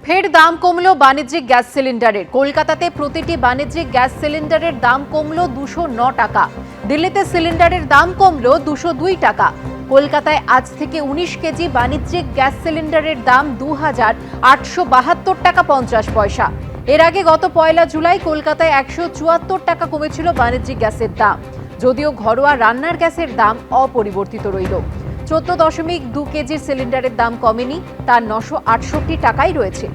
ফের দাম কমলো বাণিজ্যিক গ্যাস সিলিন্ডারের। কলকাতাতে প্রতিটি বাণিজ্যিক গ্যাস সিলিন্ডারের দাম কমলো 209 টাকা। দিল্লিতে সিলিন্ডারের দাম কমলো 202 টাকা। কলকাতায় আজ থেকে 19 কেজি বাণিজ্যিক গ্যাস সিলিন্ডারের দাম 2872 টাকা 50 পয়সা। এর আগে গত 1 জুলাই কলকাতায় 174 টাকা কমেছিল বাণিজ্যিক গ্যাসের দাম, যদিও ঘরোয়া রান্নার গ্যাসের দাম অপরিবর্তিত রইল। 14.2 কেজির সিলিন্ডারের দাম কমেনি, তার 968 টাকাই রয়েছে।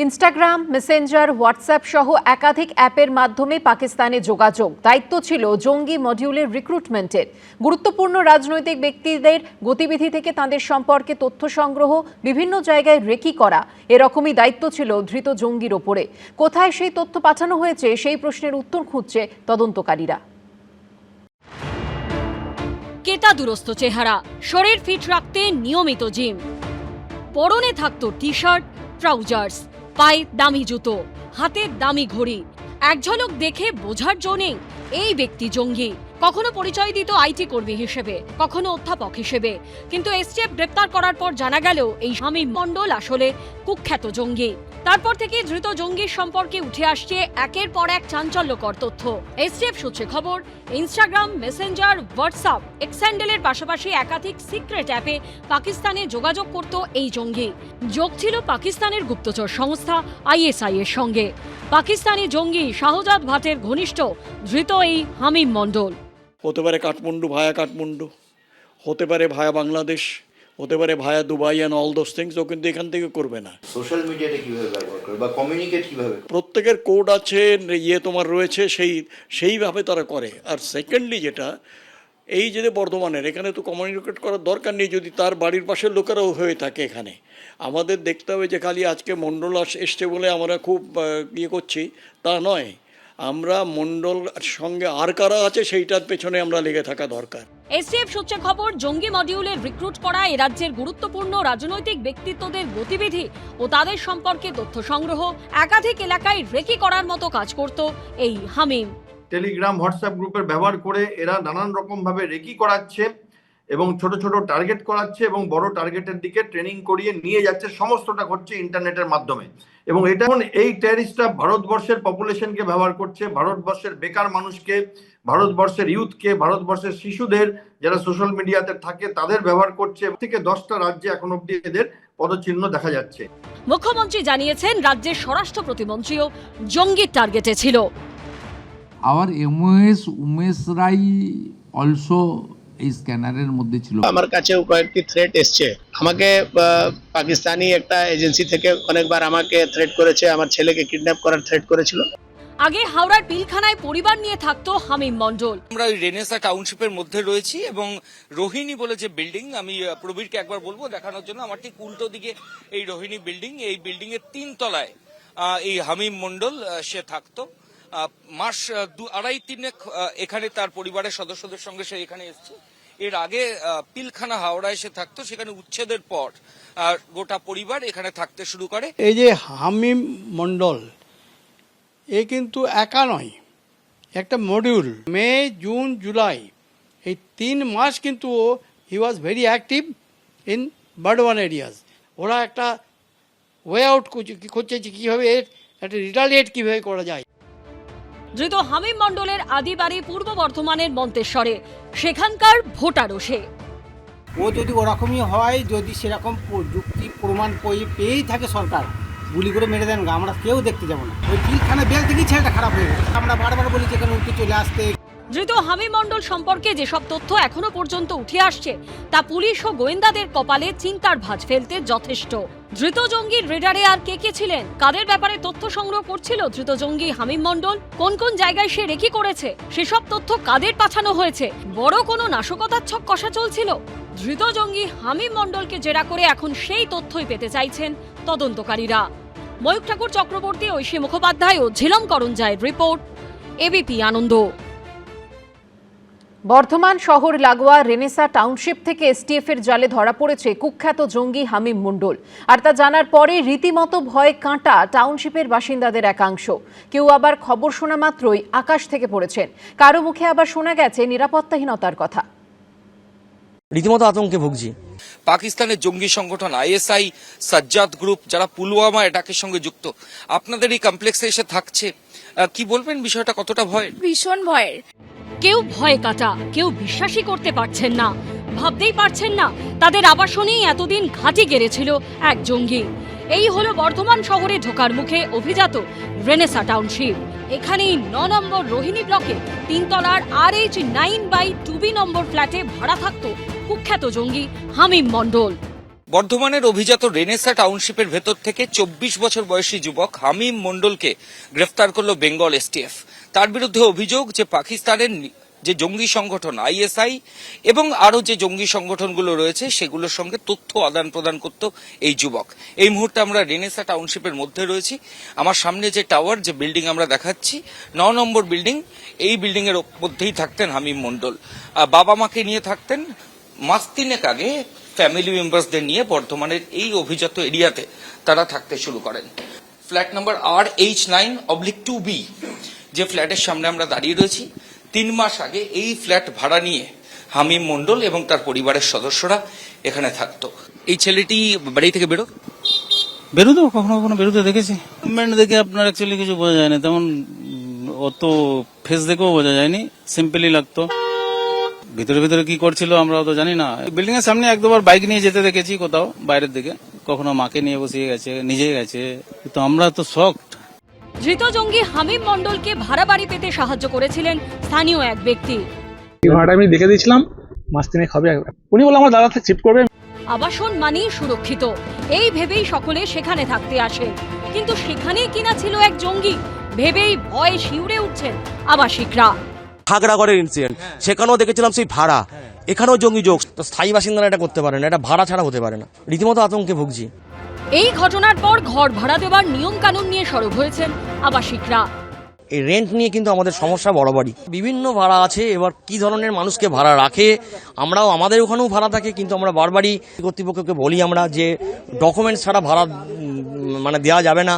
ইনস্টাগ্রাম, মেসেঞ্জার, হোয়াটসঅ্যাপ সহ একাধিক অ্যাপের মাধ্যমে পাকিস্তানে যোগাযোগ। দায়িত্ব ছিল জঙ্গি মডিউলের রিক্রুটমেন্টের। গুরুত্বপূর্ণ রাজনৈতিক ব্যক্তিদের গতিবিধি থেকে তাঁদের সম্পর্কে তথ্য সংগ্রহ, বিভিন্ন জায়গায় রেকি করা, এরকমই দায়িত্ব ছিল ধৃত জঙ্গির ওপরে। কোথায় সেই তথ্য পাঠানো হয়েছে সেই প্রশ্নের উত্তর খুঁজছে তদন্তকারীরা। কেতা দুরস্ত চেহারা, শরীর ফিট রাখতে নিয়মিত জিম, পরনে থাকতো টি শার্ট, ট্রাউজার্স, পায়ে দামি জুতো, হাতে দামি ঘড়ি। এক ঝলক দেখে বোঝার জো নেই এই ব্যক্তি জঙ্গি। কখনো পরিচয় দিত আইটি কর্মী হিসেবে, কখনো অধ্যাপক হিসেবে, কিন্তু এসটিএফ গ্রেপ্তার করার পর জানা গেল এই শামীম মণ্ডল আসলে কুখ্যাত জঙ্গি। তারপর থেকে ধৃত জঙ্গির সম্পর্কে উঠে আসছে একের পর এক চাঞ্চল্যকর তথ্য। এসটিএফ সূত্রে খবর, ইনস্টাগ্রাম, মেসেঞ্জার, হোয়াটসঅ্যাপ, এক্স হ্যান্ডেলের পাশাপাশি একাধিক সিক্রেট অ্যাপে পাকিস্তানে যোগাযোগ করত এই জঙ্গি। যোগ ছিল পাকিস্তানের গুপ্তচর সংস্থা আইএসআই এর সঙ্গে। পাকিস্তানি জঙ্গি শাহজাদ ভাটের ঘনিষ্ঠ ধৃত এই হামিম মণ্ডল। হতে পারে কাঠমান্ডু ভায়া কাঠমান্ডু, হতে পারে ভায়া বাংলাদেশ, হতে পারে via Dubai and all those things. ও কিন্তু এখান থেকে করবে না। সোশ্যাল মিডিয়াতে কিভাবে ব্যবহার করে বা কমিউনিকেট কিভাবে করে, প্রত্যেকের কোড আছে, তোমার রয়েছে, সেইভাবে তারা করে। আর সেকেন্ডলি যেটা, এই যে বর্ধমানের এখানে তো কমিউনিকেট করার দরকার নেই যদি তার বাড়ির পাশের লোকেরাও হয়ে থাকে। এখানে আমাদের দেখতে হবে যে খালি আজকে মণ্ডল এসছে বলে আমরা খুব করছি তা নয়। আমরা মণ্ডল সঙ্গে আর কারা আছে সেইটার পেছনে আমরা লেগে থাকা দরকার। এসটিএফ সূত্রে খবর, জঙ্গি মডিউলের রিক্রুট করা এ রাজ্যের গুরুত্বপূর্ণ রাজনৈতিক ব্যক্তিত্বদের গতিবিধি ও তাদের সম্পর্কে তথ্য সংগ্রহ, একাধিক এলাকায় রেকি করার মতো কাজ করত এই হামিম। টেলিগ্রাম, হোয়াটসঅ্যাপ গ্রুপের ব্যবহার করে এরা নানান রকম ভাবে রেকি করাচ্ছে এবং ছোট ছোট টার্গেট করাচ্ছে এবং বড় টার্গেটের দিকে ট্রেনিং করিয়ে নিয়ে যাচ্ছে। সমস্তটা ঘটছে ইন্টারনেটের মাধ্যমে। এবং এটা এই টেররিস্টরা ভারতবর্ষের পপুলেশনকে ব্যবহার করছে, ভারতবর্ষের বেকার মানুষকে, ভারতবর্ষের ইউথকে, ভারতবর্ষের শিশুদের যারা সোশ্যাল মিডিয়াতে থাকে তাদের ব্যবহার করছে। থেকে 10টা রাজ্যে এখন অব্দি এদের পদচিহ্ন দেখা যাচ্ছে। মুখ্যমন্ত্রী জানিয়েছেন রাজ্যের স্বরাষ্ট্র প্রতিমন্ত্রীও জঙ্গির টার্গেটে ছিল। আওয়ার উমেশ রাই অলসো এই স্ক্যানারের মধ্যে ছিল। আমার কাছেও কয়েকটি থ্রেট এসছে। আমাকে পাকিস্তানি একটা এজেন্সি থেকে অনেকবার আমাকে থ্রেট করেছে, আমার ছেলেকে কিডন্যাপ করার থ্রেট করেছিল। আগে হাওড়ার পিলখানায় পরিবার নিয়ে থাকতো হামিম মণ্ডল। আমরা রেনেসা টাউনশিপের মধ্যে রয়েছি এবং রোহিণী বলে যে বিল্ডিং, আমি প্রবীরকে একবার বলবো দেখানোর জন্য। আমার ঠিক উল্টো দিকে এই রোহিণী বিল্ডিং, এই বিল্ডিং এর 3 তলায় এই হামিম মণ্ডল সে থাকতো। মাস 2-2.5 এখানে তার পরিবারের সদস্যদের সঙ্গে সে এখানে এসেছে। এর আগে পিলখানা হাওড়ায় সে থাকতো, সেখানে উচ্ছেদের পর গোটা পরিবার এখানে থাকতে শুরু করে। এই যে হামিম মণ্ডল, এ কিন্তু একা নয়, একটা মডিউল। মে, জুন, জুলাই এই 3 মাস কিন্তু he was very active in Burdwan areas. ওরা একটা ওয়ে আউট করছে যে কীভাবে একটা রিটালিয়েট কীভাবে করা যায়। ধৃত হামিম মণ্ডলের আদি বাড়ি পূর্ব বর্ধমানের মন্তেশ্বরে, সেখানকার ভোটারও সে। ও যদি ওরকমই হয়, যদি সেরকম যুক্তি প্রমাণ পেয়েই থাকে সরকার, গুলি করে মেরে দেন, আমরা কেউ দেখতে যাবো না। ওই পিলখানা বেল থেকেই ছেলেটা খারাপ হয়ে গেছে। আমরা বারবার বলি যে এখানে উঠে চলে আসতে। ধৃত হামিম মণ্ডল সম্পর্কে যেসব তথ্য এখনো পর্যন্ত উঠে আসছে তা পুলিশ ও গোয়েন্দাদের কপালে চিন্তার ভাঁজ ফেলতে যথেষ্ট। ধৃত জঙ্গির রেডারে আর কে কে ছিলেন, কাদের ব্যাপারে তথ্য সংগ্রহ করছিল ধৃত জঙ্গি হামিম মণ্ডল, কোন কোন জায়গায় সে রেকি করেছে, সেসব তথ্য কাদের পাঠানো হয়েছে, বড় কোনো নাশকতার ছক কষা চলছিল। ধৃত জঙ্গি হামিম মণ্ডলকে জেরা করে এখন সেই তথ্যই পেতে চাইছেন তদন্তকারীরা। ময়ূক ঠাকুর চক্রবর্তী, ঐশী মুখোপাধ্যায় ও ঝিলম করঞ্জায়ের রিপোর্ট, এবিপি আনন্দ। বর্ধমান শহর লাগোয়া রেনেসা টাউনশিপ থেকে এসটিএফ এর জালে ধরা পড়েছে কুখ্যাত জঙ্গি হামিম মণ্ডল। আর তা জানার পরে রীতিমতো ভয়ে কাঁটা টাউনশিপের বাসিন্দাদের একাংশ। কেউ আবার খবর শোনা মাত্রই আকাশ থেকে পড়েছেন, কারো মুখে আবার শোনা গেছে নিরাপত্তাহীনতার কথা। রীতিমতো আতঙ্কে ভুগছি। পাকিস্তানের জঙ্গি সংগঠন আইএসআই, সাজ্জাদ গ্রুপ, যারা পুলওয়ামা অ্যাটাকের সঙ্গে যুক্ত, আপনাদের এই কমপ্লেক্সে এসে থাকছে, কি বলবেন বিষয়টা কতটা ভয়ের? ভীষণ ভয়ের। কেউ ভয়ে কাটা, কেউ বিশ্বাসই করতে পারছেন না, ভাবতেই পারছেন না তাদের আবাসনেই এতদিন ঘাঁটি গেড়েছিল এক জঙ্গি। এই হলো বর্ধমান শহরে ঢোকার মুখে অভিজাত রেনেসা টাউনশিপ। এখানেই 9 নম্বর রোহিণী ব্লকে 3 তলার RH9/2B নম্বর ফ্ল্যাটে ভাড়া থাকত কুখ্যাত জঙ্গি হামিম মণ্ডল। বর্ধমানের অভিজাত রেনেসা টাউনশিপের ভেতর থেকে 24 বছর বয়সী যুবক হামিম মণ্ডলকে গ্রেফতার করল বেঙ্গল এসটিএফ। তার বিরুদ্ধে অভিযোগ যে পাকিস্তানের যে জঙ্গি সংগঠন আইএসআই এবং আরো যে জঙ্গি সংগঠনগুলো রয়েছে সেগুলোর সঙ্গে তথ্য আদান প্রদান করত এই যুবক। এই মুহূর্তে আমরা রেনেসা টাউনশিপের মধ্যে রয়েছি। আমার সামনে যে টাওয়ার, যে বিল্ডিং আমরা দেখাচ্ছি, 9 নম্বর বিল্ডিং, এই বিল্ডিং এর মধ্যেই থাকতেন হামিম মণ্ডল। বাবা মাকে নিয়ে থাকতেন। মাস 3 আগে ফ্যামিলি মেম্বারসদের নিয়ে বর্ধমানের এই অভিজাত এরিয়াতে তারা থাকতে শুরু করেন। ফ্ল্যাট নাম্বার RH9/2B, যে ফ্ল্যাটের সামনে আমরা দাঁড়িয়ে রয়েছি, 3 মাস আগে এই ফ্ল্যাট ভাড়া নিয়ে হামিম মণ্ডল এবং তার পরিবারের সদস্যরা এখানে থাকতো। এই ছেলেটি বাড়ি থেকে বেরোতো, কখনো কখনো বেরোতে দেখেছি। মুভমেন্ট দেখে আপনার অ্যাকচুয়ালি কিছু বোঝা যায় না, তেমন অত ফেস দেখেও বোঝা যায়নি, সিম্পলি লাগতো। ভিতরে ভিতরে কি করছিল আমরা তো জানি না। বিল্ডিং এর সামনে 1-2 বাইক নিয়ে যেতে দেখেছি কোথাও বাইরের দিকে, কখনো মাকে নিয়ে বসিয়ে গেছে, নিজে গেছে, তো আমরা তো শকড। ধৃত জঙ্গি হামিম মণ্ডলকে ভাড়া বাড়ি পেতে সাহায্য করেছিলেন স্থানীয় এক ব্যক্তি। ভাড়াটা আমি দেখে দিয়েছিলাম, মাস 3 হবে, উনি বলে আমার দাদা শিফট করবে। আবাসন মানেই সুরক্ষিত, এই ভেবেই সকলে সেখানে থাকতে আসে। কিন্তু সেখানেই কিনা ছিল এক জঙ্গি, ভেবেই ভয়ে শিউরে উঠছেন আবাসিকরা। খাগড়াগড়ের ইনসিডেন্ট, সেখানেও দেখেছিলাম সেই ভাড়া, এখানেও জঙ্গি যোগ। তো স্থায়ী বাসিন্দারা এটা করতে পারে না, এটা ভাড়া ছাড়া হতে পারে না। রীতিমতো আতঙ্কে ভুগছি। এই ঘটনার পর ঘর ভাড়া দেওয়ার নিয়ম কানুন নিয়ে সরব হয়েছেন আবাসিকরা। এই রেন্ট নিয়ে কিন্তু আমাদের সমস্যা বরাবরই। বিভিন্ন ভাড়া আছে, এবার কি ধরনের মানুষকে ভাড়া রাখে, আমরাও আমাদের ওখানেও ভাড়া থাকে, কিন্তু আমরা বারবারই কর্তৃপক্ষকে বলি আমরা যে ডকুমেন্টস ছাড়া ভাড়া দেওয়া যাবে না।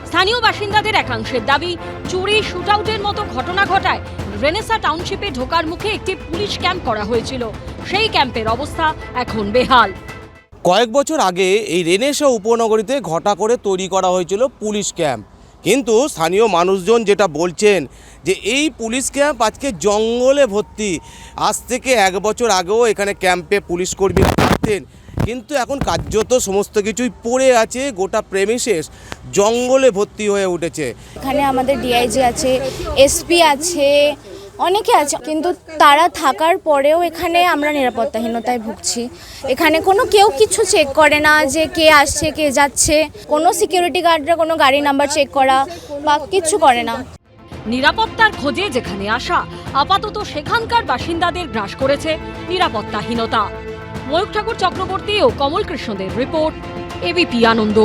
স্থানীয় বাসিন্দাদের একাংশের দাবি, চুরি, শুটআউটের মতো ঘটনা ঘটায় রেনেসা টাউনশিপে ঢোকার মুখে একটি পুলিশ ক্যাম্প করা হয়েছিল। সেই ক্যাম্পের অবস্থা এখন বেহাল। কয়েক বছর আগে এই রেনেসা উপনগরীতে ঘটা করে তৈরি করা হয়েছিল পুলিশ ক্যাম্প, কিন্তু স্থানীয় মানুষজন যেটা বলছেন যে এই পুলিশ ক্যাম্প আজকে জঙ্গলে ভর্তি। আজ থেকে 1 বছর আগেও এখানে ক্যাম্পে পুলিশ কর্মীরা থাকতেন, কিন্তু এখন কার্যত সমস্ত কিছুই পড়ে আছে, গোটা প্রেমিসেস জঙ্গলে ভর্তি হয়ে উঠেছে। এখানে আমাদের ডিআইজি আছে, এসপি আছে, অনেকে আছে, কিন্তু তারা থাকার পরেও এখানে আমরা নিরাপত্তাহীনতায় ভুগছি। এখানে কেউ কিছু চেক করে না যে কে আসছে কে যাচ্ছে, কোনো সিকিউরিটি গার্ডরা কোনো গাড়ি নাম্বার চেক করা বা কিছু করে না। নিরাপত্তার খোঁজে যেখানে আসা, আপাতত সেখানকার বাসিন্দাদের গ্রাস করেছে নিরাপত্তাহীনতা। ময়ূখ ঠাকুর চক্রবর্তী ও কমল কৃষ্ণদের রিপোর্ট, এবিপি আনন্দ।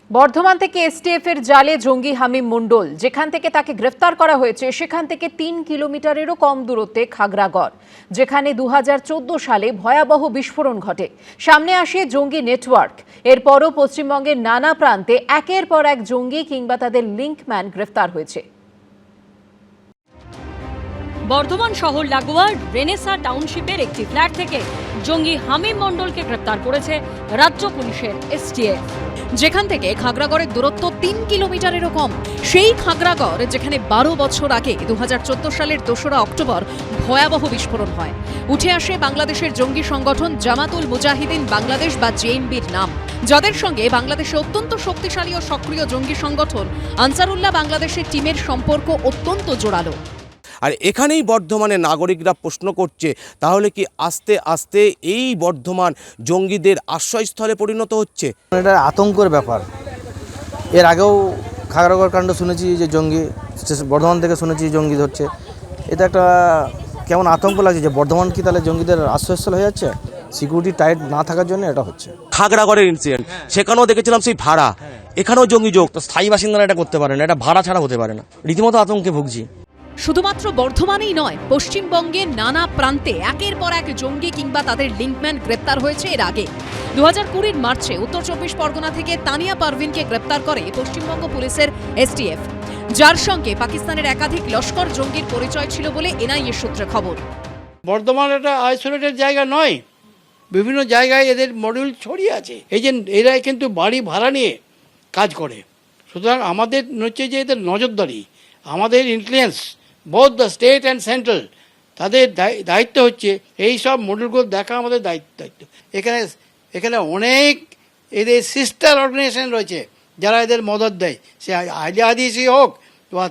বর্ধমান থেকে এসটিএফ এর জালে জঙ্গি হামিম মণ্ডল, যেখান থেকে তাকে গ্রেফতার করা হয়েছে সেখান থেকে 3 কিলোমিটারেরও কম দূরত্বে খাগড়াগড়, যেখানে 2014 সালে ভয়াবহ বিস্ফোরণ ঘটে। সামনে আসে জঙ্গি নেটওয়ার্ক। এরপরও পশ্চিমবঙ্গের নানা প্রান্তে একের পর এক জঙ্গি কিংবা তাদের লিঙ্কম্যান গ্রেফতার হয়েছে। বর্ধমান শহর লাগোয়া রেনেসা টাউনশিপের একটি ফ্ল্যাট থেকে জঙ্গি হামিম মণ্ডলকে গ্রেফতার করেছে রাজ্য পুলিশের এসটিএফ। যেখান থেকে খাগড়াগড়ের দূরত্ব 3 কিলোমিটারেরও কম। সেই খাগড়াগড় যেখানে 12 বছর আগে 2014 সালের 2রা অক্টোবর ভয়াবহ বিস্ফোরণ হয়। উঠে আসে বাংলাদেশের জঙ্গি সংগঠন জামাতুল মুজাহিদিন বাংলাদেশ বা জেএমবির নাম, যাদের সঙ্গে বাংলাদেশে অত্যন্ত শক্তিশালী ও সক্রিয় জঙ্গি সংগঠন আনসারুল্লাহ বাংলাদেশের টিমের সম্পর্ক অত্যন্ত জোরালো। আর এখানেই বর্ধমানের নাগরিকরা প্রশ্ন করছে, তাহলে কি আস্তে আস্তে এই বর্ধমান জঙ্গিদের আশ্রয়স্থলে পরিণত হচ্ছে? এটা আতঙ্কের ব্যাপার। এর আগেও খাগড়াগড় কাণ্ড শুনেছি যে জঙ্গি, বর্ধমান থেকে শুনেছি জঙ্গি ধরছে। এটা একটা কেমন আতঙ্ক লাগছে যে বর্ধমান কি তাহলে জঙ্গিদের আশ্রয়স্থল হয়ে যাচ্ছে? সিকিউরিটি টাইট না থাকার জন্য এটা হচ্ছে। খাগড়াগড়ের ইনসিডেন্ট, সেখানেও দেখেছিলাম সেই ভাড়া, এখানেও জঙ্গি যোগ। তো স্থায়ী বাসিন্দারা এটা করতে পারে না, এটা ভাড়া ছাড়া হতে পারে না। রীতিমতো আতঙ্কে ভুগছি। শুধুমাত্র বর্ধমানেই নয়, পশ্চিমবঙ্গের নানা প্রান্তে একের পর এক জঙ্গি কিংবা তাদের লিঙ্কম্যান গ্রেপ্তার হয়েছে। এর আগে 2020 মার্চে উত্তর 24 পরগনা থেকে তানিয়া পারভিনকে গ্রেপ্তার করে পশ্চিমবঙ্গ পুলিশের এসটিএফ, যার সঙ্গে পাকিস্তানের একাধিক লস্কর জঙ্গির পরিচয় ছিল বলে এনআইএ সূত্রে খবর। বর্ধমান একটা আইসোলেটেড জায়গা নয়, বিভিন্ন জায়গায় এদের মডিউল ছড়িয়ে আছে। এই যে এরা কিন্তু বাড়ি ভাড়া নিয়ে কাজ করে, সুতরাং আমাদের হচ্ছে যে এদের নজরদারি, আমাদের influence both the state and central, তাদের দায়িত্ব হচ্ছে এই সব মডিউলগুলো দেখা আমাদের দায়িত্ব। এখানে অনেক এদের সিস্টার অর্গানাইজেশন রয়েছে যারা এদের মদত দেয়, সে আহলে হাদিসই হোক বা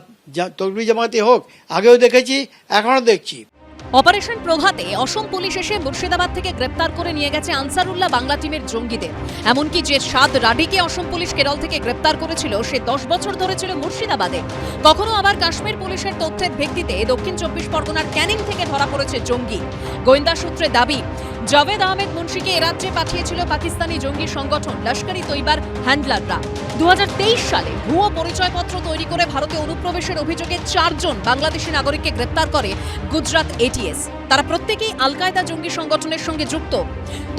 তকবীর জামাতি হোক, আগেও দেখেছি এখনও দেখছি। অপারেশন প্রভাতে অসম পুলিশ এসে মুর্শিদাবাদ থেকে গ্রেপ্তার করে নিয়ে গেছে আনসারুল্লাহ বাংলা টিমের জঙ্গিদের। এমনকি যে 7 রাডিকে অসম পুলিশ কেরল থেকে গ্রেপ্তার করেছিল সে 10 বছর ধরে ছিল মুর্শিদাবাদে। কখনো আবার কাশ্মীর পুলিশের তথ্যের ভিত্তিতে দক্ষিণ 24 পরগনার ক্যানিং থেকে ধরা পড়েছে জঙ্গি। গোয়েন্দা সূত্রে দাবি, জাভেদ আহমেদ মুন্সিকে এ রাজ্যে পাঠিয়েছিল পাকিস্তানি জঙ্গি সংগঠন লস্কর-ই তৈবার হ্যান্ডলাররা। 2023 সালে ভুয়ো পরিচয়পত্র তৈরি করে ভারতে অনুপ্রবেশের অভিযোগে 4 জন বাংলাদেশি নাগরিককে গ্রেপ্তার করে গুজরাট এটিএস। তারা প্রত্যেকেই আল কায়দা জঙ্গি সংগঠনের সঙ্গে যুক্ত।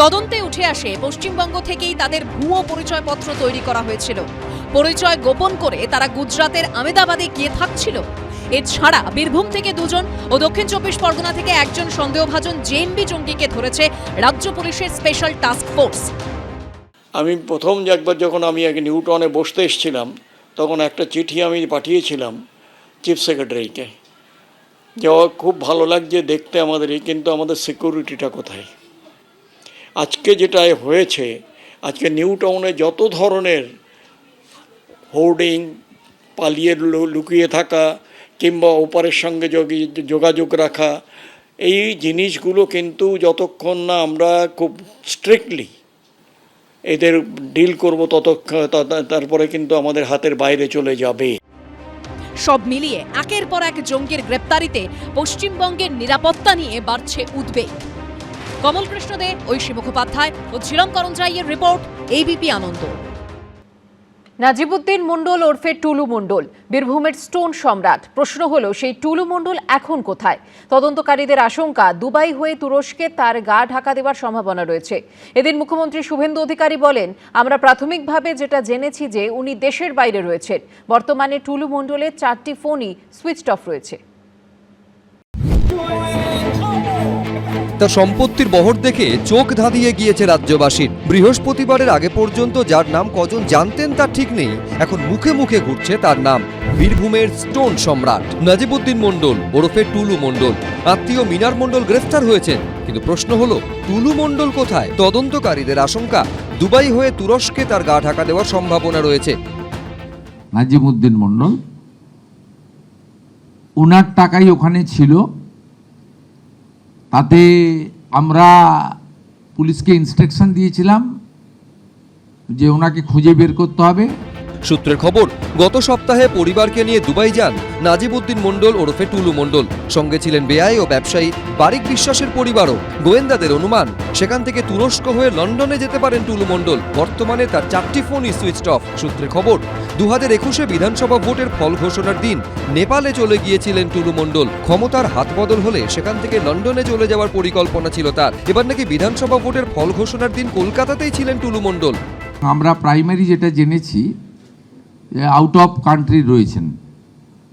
তদন্তে উঠে আসে পশ্চিমবঙ্গ থেকেই তাদের ভুয়ো পরিচয়পত্র তৈরি করা হয়েছিল। পরিচয় গোপন করে তারা গুজরাতের আহমেদাবাদে গিয়ে থাকছিল। এছাড়া বীরভূম থেকে 2 জন ও দক্ষিণ 24 পরগনা থেকে 1 জন সন্দেহভাজন জেএমবি জঙ্গিকে ধরেছে রাজ্য পুলিশের স্পেশাল টাস্ক ফোর্স। আমি প্রথম একবার যখন আমি আগে নিউটনে বসতে এসেছিলাম, তখন একটা চিঠি আমি পাঠিয়েছিলাম চিফ সেক্রেটারিকে, যে খুব ভালো লাগছে দেখতে আমাদের, কিন্তু আমাদের সিকিউরিটিটা কোথায়। আজকে যেটা হয়েছে, আজকে নিউটাউনে যত ধরনের হোর্ডিং, পালিয়ে লুকিয়ে থাকা কিংবা ওপারের সঙ্গে যোগাযোগ রাখা, এই জিনিসগুলো কিন্তু যতক্ষণ না আমরা খুব স্ট্রিক্টলি এদের ডিল করব তারপরে কিন্তু আমাদের হাতের বাইরে চলে যাবে। সব মিলিয়ে একের পর এক জঙ্গির গ্রেপ্তারিতে পশ্চিমবঙ্গের নিরাপত্তা নিয়ে বাড়ছে উদ্বেগ। কমল কৃষ্ণ দে, ঐশী মুখোপাধ্যায় ও ঝিলম করঞ্জাইয়ের রিপোর্ট, এবিপি আনন্দ। নাজিবুদ্দিন মণ্ডল ওরফে টুলু মণ্ডল বীরভূমের স্টোন সম্রাট। প্রশ্ন হলো, সেই টুলু মণ্ডল এখন কোথায়? তদন্তকারীদের আশঙ্কা, দুবাই হয়ে তুরস্কে তার গা ঢাকা দেওয়ার সম্ভাবনা রয়েছে। এদিন মুখ্যমন্ত্রী শুভেন্দু অধিকারী বলেন, আমরা প্রাথমিকভাবে যেটা জেনেছি যে উনি দেশের বাইরে রয়েছেন। বর্তমানে টুলু মণ্ডলের 4টি ফোনই সুইচড অফ রয়েছে। তার সম্পত্তির বহর দেখে চোখ ধাঁধিয়ে গিয়েছে রাজ্যবাসীর। বৃহস্পতিবারের আগে পর্যন্ত যার নাম কজন জানতেন তার ঠিক নেই, এখন মুখে মুখে ঘুরছে তার নাম। বীরভূমের স্টোন সম্রাট নাজিবুদ্দিন মণ্ডল ওরফে টুলু মণ্ডল। আত্মীয় মিনার মণ্ডল গ্রেফতার হয়েছেন, কিন্তু প্রশ্ন হলো টুলু মণ্ডল কোথায়? তদন্তকারীদের আশঙ্কা, দুবাই হয়ে তুরস্কে তার গা ঢাকা দেওয়ার সম্ভাবনা রয়েছে। নাজিবুদ্দিন মণ্ডল ওনার টাকাই ওখানে ছিল, তাতে আমরা পুলিশকে ইনস্ট্রাকশন দিয়েছিলাম যে ওনাকে খুঁজে বের করতে হবে। সূত্রের খবর, গত সপ্তাহে পরিবারকে নিয়ে দুবাই যান নাজিবুদ্দিন মণ্ডল ওরফে টুলু মণ্ডল। সঙ্গে ছিলেন বেআই ও ব্যবসায়ী বারিক বিশ্বাসের পরিবারও। গোয়েন্দাদের অনুমান, সেখান থেকে তুরস্ক হয়ে লন্ডনে যেতে পারেন টুলু মণ্ডল। বর্তমানে তার 4টি ফোনই সুইচড অফ। সূত্রের খবর, 2021 বিধানসভা ভোটের ফল ঘোষণার দিন নেপালে চলে গিয়েছিলেন টুলু মণ্ডল। ক্ষমতার হাত বদল হলে সেখান থেকে লন্ডনে চলে যাওয়ার পরিকল্পনা ছিল তার। এবার নাকি বিধানসভা ভোটের ফল ঘোষণার দিন কলকাতাতেই ছিলেন টুলু মণ্ডল। আমরা প্রাইমারি যেটা জেনেছি, আউট অফ কান্ট্রি রয়েছেন,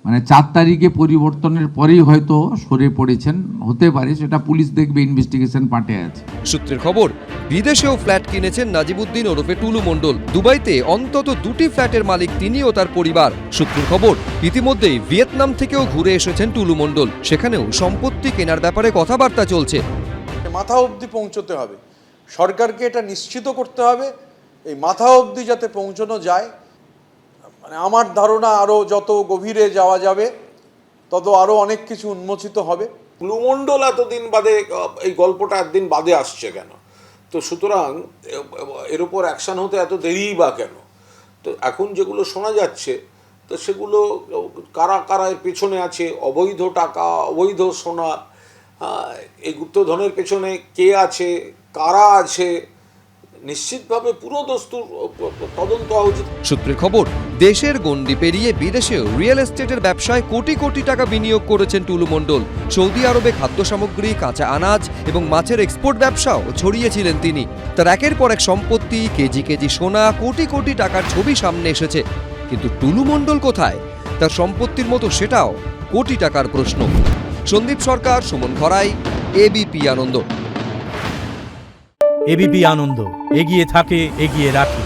মানে 4 তারিখে পরিবর্তনের পরেই হয়তো সরে পড়েছেন, হতে পারে, সেটা পুলিশ দেখবে, ইনভেস্টিগেশন পার্টে আছে। সূত্রের খবর, বিদেশেও ফ্ল্যাট কিনেছেন নাজিবুদ্দিন ওরফে টুলু মণ্ডল। দুবাইতে অন্তত 2টি ফ্ল্যাটের মালিক তিনি ও তার পরিবার। সূত্রের খবর, ইতিমধ্যেই ভিয়েতনাম থেকেও ঘুরে এসেছেন টুলু মণ্ডল। সেখানেও সম্পত্তি কেনার ব্যাপারে কথাবার্তা চলছে। মাথা অবধি পৌঁছতে হবে, সরকারকে এটা নিশ্চিত করতে হবে এই মাথা অবধি যাতে পৌঁছানো যায়। মানে আমার ধারণা আরও যত গভীরে যাওয়া যাবে তত আরও অনেক কিছু উন্মোচিত হবে। টুলু মণ্ডল এতদিন বাদে, এই গল্পটা একদিন বাদে আসছে কেন? তো সুতরাং এর উপর অ্যাকশান হতে এত দেরিই বা কেন? তো এখন যেগুলো শোনা যাচ্ছে, তো সেগুলো কারা কারা এর পেছনে আছে, অবৈধ টাকা, অবৈধ সোনা, এই গুপ্তধনের পেছনে কে আছে, কারা আছে, নিশ্চিতভাবে পুরো দস্তুর তদন্ত হওয়া উচিত। সূত্রের খবর, দেশের গণ্ডি পেরিয়ে বিদেশেও রিয়েল এস্টেটের ব্যবসায় কোটি কোটি টাকা বিনিয়োগ করেছেন টুলু মণ্ডল। সৌদি আরবে খাদ্য সামগ্রী, কাঁচা আনাজ এবং মাছের এক্সপোর্ট ব্যবসাও ছড়িয়েছিলেন তিনি। তার একের পর এক সম্পত্তি, কেজি কেজি সোনা, কোটি কোটি টাকার ছবি সামনে এসেছে। কিন্তু টুলু মণ্ডল কোথায়? তার সম্পত্তির মতো সেটাও কোটি টাকার প্রশ্ন। সন্দীপ সরকার, সুমন খরাই, এবিপি আনন্দ। এবিপি আনন্দ, এগিয়ে থাকে, এগিয়ে রাখে।